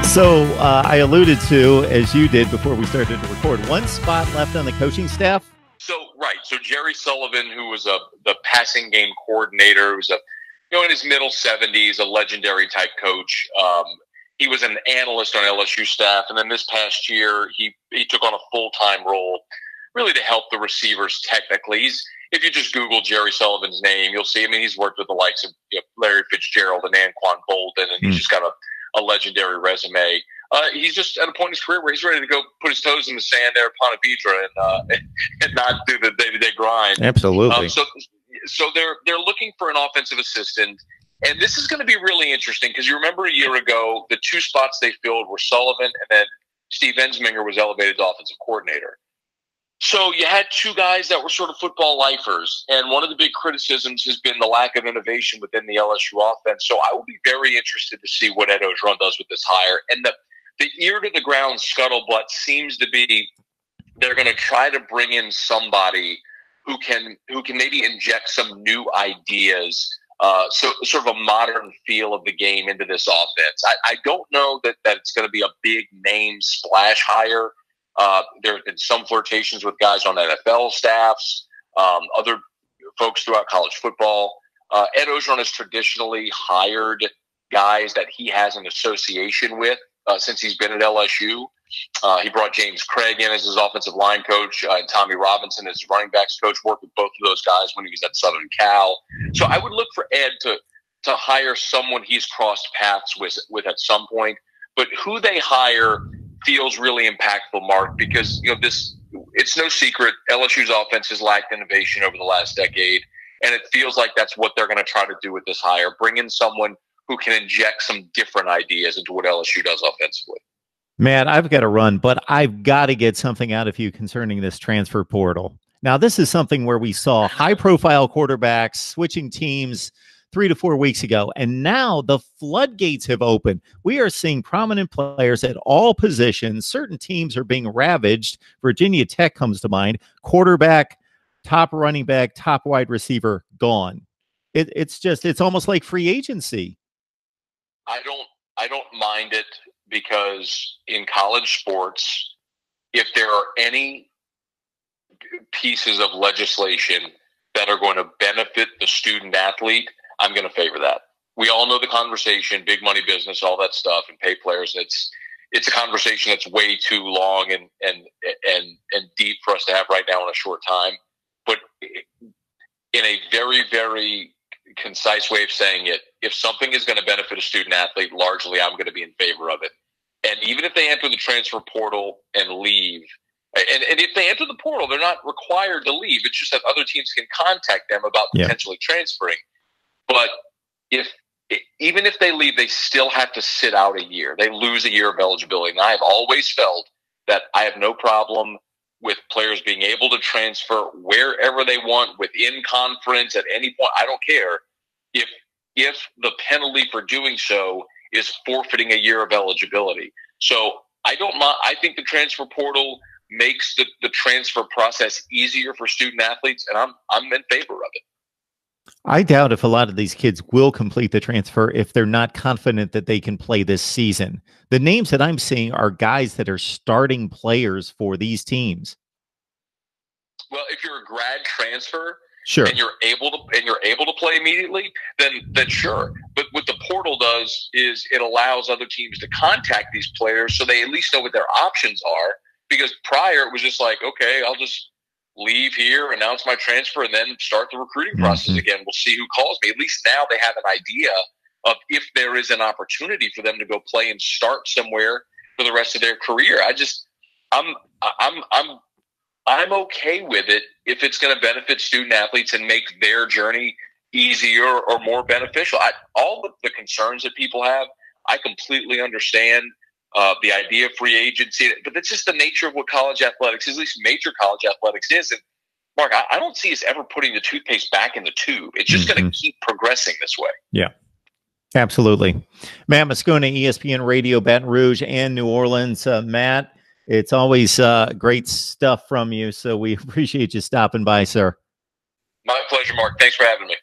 So I alluded to, as you did before we started to record, one spot left on the coaching staff. So Jerry Sullivan, who was the passing game coordinator, who's in his middle 70s, a legendary type coach. He was an analyst on LSU staff, and then this past year he took on a full-time role, really to help the receivers technically. If you just Google Jerry Sullivan's name, you'll see. I mean, he's worked with the likes of Larry Fitzgerald and Anquan Bolden, and he's just got a legendary resume. He's just at a point in his career where he's ready to go put his toes in the sand there at Ponte Vedra and not do the day-to-day grind. Absolutely. So they're looking for an offensive assistant, and this is going to be really interesting because you remember a year ago the two spots they filled were Sullivan, and then Steve Ensminger was elevated to offensive coordinator. So you had two guys that were sort of football lifers, and one of the big criticisms has been the lack of innovation within the LSU offense. So I will be very interested to see what Ed Orgeron does with this hire. And the ear to the ground scuttlebutt seems to be they're going to try to bring in somebody who can maybe inject some new ideas, so sort of a modern feel of the game into this offense. I don't know that it's going to be a big name splash hire. There have been some flirtations with guys on NFL staffs, other folks throughout college football. Ed Orgeron has traditionally hired guys that he has an association with since he's been at LSU. He brought James Craig in as his offensive line coach, and Tommy Robinson as his running backs coach, worked with both of those guys when he was at Southern Cal. So I would look for Ed to hire someone he's crossed paths with at some point. But who they hire feels really impactful, Mark, because it's no secret LSU's offense has lacked innovation over the last decade, and it feels like that's what they're going to try to do with this hire, bring in someone who can inject some different ideas into what LSU does offensively. Matt, I've got to run, but I've got to get something out of you concerning this transfer portal. Now, this is something where we saw high-profile quarterbacks switching teams 3 to 4 weeks ago, and now the floodgates have opened. We are seeing prominent players at all positions. Certain teams are being ravaged. Virginia Tech comes to mind. Quarterback, top running back, top wide receiver, gone. It's almost like free agency. I don't mind it because in college sports, if there are any pieces of legislation that are going to benefit the student athlete, I'm going to favor that. We all know the conversation, big money business, all that stuff, and pay players. It's a conversation that's way too long and deep for us to have right now in a short time. But in a very, very concise way of saying it, if something is going to benefit a student athlete, largely I'm going to be in favor of it. And even if they enter the transfer portal and leave, and if they enter the portal, they're not required to leave. It's just that other teams can contact them about potentially transferring. But even if they leave, they still have to sit out a year. They lose a year of eligibility. And I have always felt that I have no problem with players being able to transfer wherever they want, within conference, at any point. I don't care if the penalty for doing so is forfeiting a year of eligibility. So I don't mind. I think the transfer portal makes the transfer process easier for student athletes, and I'm in favor of it. I doubt if a lot of these kids will complete the transfer if they're not confident that they can play this season. The names that I'm seeing are guys that are starting players for these teams. Well, if you're a grad transfer, sure, and you're able to play immediately, then sure. But what the portal does is it allows other teams to contact these players so they at least know what their options are. Because prior it was just like, okay, I'll just leave here, announce my transfer, and then start the recruiting process again. We'll see who calls me. At least now they have an idea of if there is an opportunity for them to go play and start somewhere for the rest of their career. I'm okay with it if it's going to benefit student athletes and make their journey easier or more beneficial. All the concerns that people have, I completely understand. The idea of free agency, but that's just the nature of what college athletics is, at least major college athletics is. And Mark, I don't see us ever putting the toothpaste back in the tube. It's just going to keep progressing this way. Yeah, absolutely. Matt Moscona, ESPN Radio, Baton Rouge and New Orleans. Matt, it's always great stuff from you, so we appreciate you stopping by, sir. My pleasure, Mark. Thanks for having me.